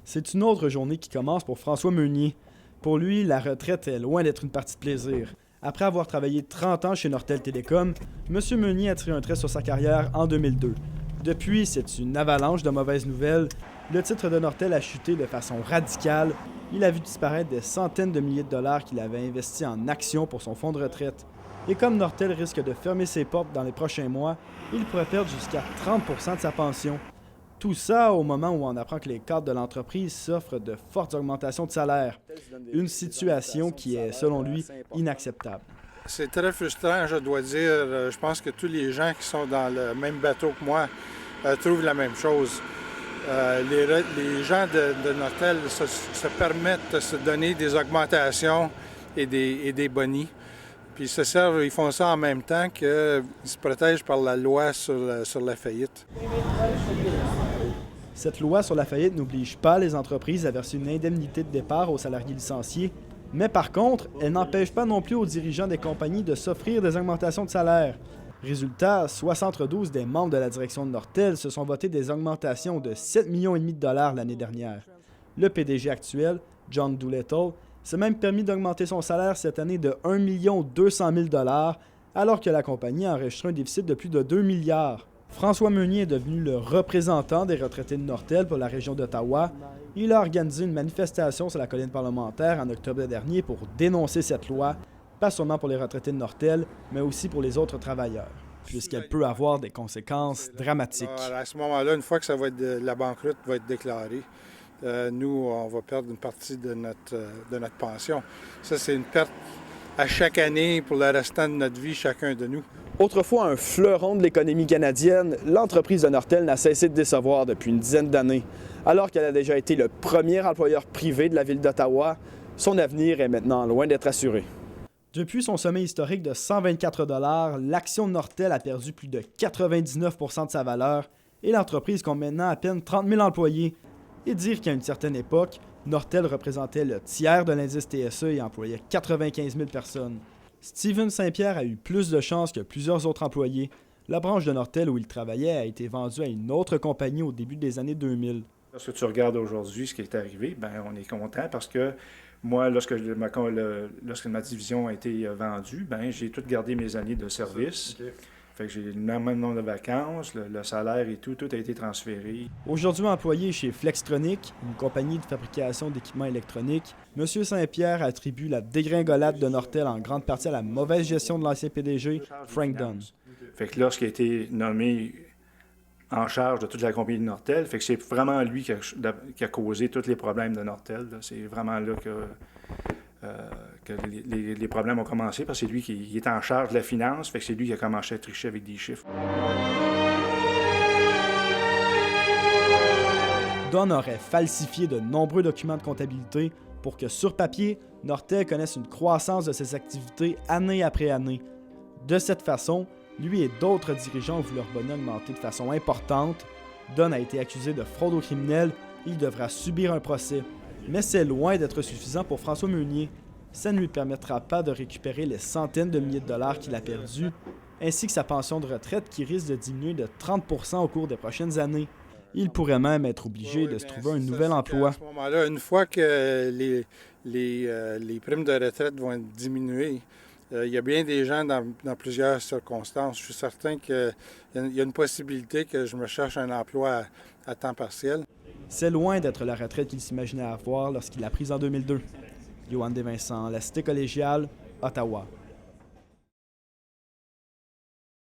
C'est une autre journée qui commence pour François Meunier. Pour lui, la retraite est loin d'être une partie de plaisir. Après avoir travaillé 30 ans chez Nortel Télécom, M. Meunier a tiré un trait sur sa carrière en 2002. Depuis, c'est une avalanche de mauvaises nouvelles. Le titre de Nortel a chuté de façon radicale. Il a vu disparaître des centaines de milliers de dollars qu'il avait investis en actions pour son fonds de retraite. Et comme Nortel risque de fermer ses portes dans les prochains mois, il pourrait perdre jusqu'à 30% de sa pension. Tout ça au moment où on apprend que les cadres de l'entreprise s'offrent de fortes augmentations de salaire. Une situation qui est, selon lui, inacceptable. C'est très frustrant, je dois dire. Je pense que tous les gens qui sont dans le même bateau que moi trouvent la même chose. Les gens de Nortel se permettent de se donner des augmentations et des bonis. Puis ils font ça en même temps qu'ils se protègent par la loi sur la faillite. Cette loi sur la faillite n'oblige pas les entreprises à verser une indemnité de départ aux salariés licenciés, mais par contre, elle n'empêche pas non plus aux dirigeants des compagnies de s'offrir des augmentations de salaire. Résultat, 72 des membres de la direction de Nortel se sont votés des augmentations de 7,5 millions de dollars l'année dernière. Le PDG actuel, John Doolittle, s'est même permis d'augmenter son salaire cette année de 1 200 000 $, alors que la compagnie a enregistré un déficit de plus de 2 milliards. François Meunier est devenu le représentant des retraités de Nortel pour la région d'Ottawa. Il a organisé une manifestation sur la colline parlementaire en octobre dernier pour dénoncer cette loi, pas seulement pour les retraités de Nortel, mais aussi pour les autres travailleurs, puisqu'elle peut avoir des conséquences dramatiques. Alors, à ce moment-là, une fois que la banqueroute va être déclarée, nous, on va perdre une partie de notre pension. Ça, c'est une perte à chaque année pour le restant de notre vie, chacun de nous. Autrefois un fleuron de l'économie canadienne, l'entreprise de Nortel n'a cessé de décevoir depuis une dizaine d'années. Alors qu'elle a déjà été le premier employeur privé de la ville d'Ottawa, son avenir est maintenant loin d'être assuré. Depuis son sommet historique de 124 $, l'action de Nortel a perdu plus de 99% de sa valeur et l'entreprise compte maintenant à peine 30 000 employés. Et dire qu'à une certaine époque, Nortel représentait le tiers de l'indice TSE et employait 95 000 personnes. Steven Saint-Pierre a eu plus de chance que plusieurs autres employés. La branche de Nortel où il travaillait a été vendue à une autre compagnie au début des années 2000. Lorsque tu regardes aujourd'hui ce qui est arrivé, bien, on est content parce que moi, lorsque ma division a été vendue, bien, j'ai tout gardé mes années de service. Okay. Fait que j'ai le même nombre de vacances, le salaire et tout a été transféré. Aujourd'hui employé chez Flextronic, une compagnie de fabrication d'équipements électroniques, M. Saint-Pierre attribue la dégringolade de Nortel en grande partie à la mauvaise gestion de l'ancien PDG, Frank Dunn. Fait que lorsqu'il a été nommé en charge de toute la compagnie de Nortel, fait que c'est vraiment lui qui a causé tous les problèmes de Nortel. Là. C'est vraiment là que les problèmes ont commencé, parce que c'est lui qui est en charge de la finance, fait que c'est lui qui a commencé à tricher avec des chiffres. Dunn aurait falsifié de nombreux documents de comptabilité pour que, sur papier, Nortel connaisse une croissance de ses activités année après année. De cette façon, lui et d'autres dirigeants ont vu leur bonnet augmenter de façon importante. Dunn a été accusé de fraude aux criminels et il devra subir un procès. Mais c'est loin d'être suffisant pour François Meunier. Ça ne lui permettra pas de récupérer les centaines de milliers de dollars qu'il a perdus, ainsi que sa pension de retraite qui risque de diminuer de 30% au cours des prochaines années. Il pourrait même être obligé de se trouver un nouvel emploi. À ce moment-là, une fois que les primes de retraite vont être diminuées, il y a bien des gens dans plusieurs circonstances. Je suis certain qu'il y a une possibilité que je me cherche un emploi à temps partiel. C'est loin d'être la retraite qu'il s'imaginait avoir lorsqu'il l'a prise en 2002. Yohann Desvincent, La Cité collégiale, Ottawa.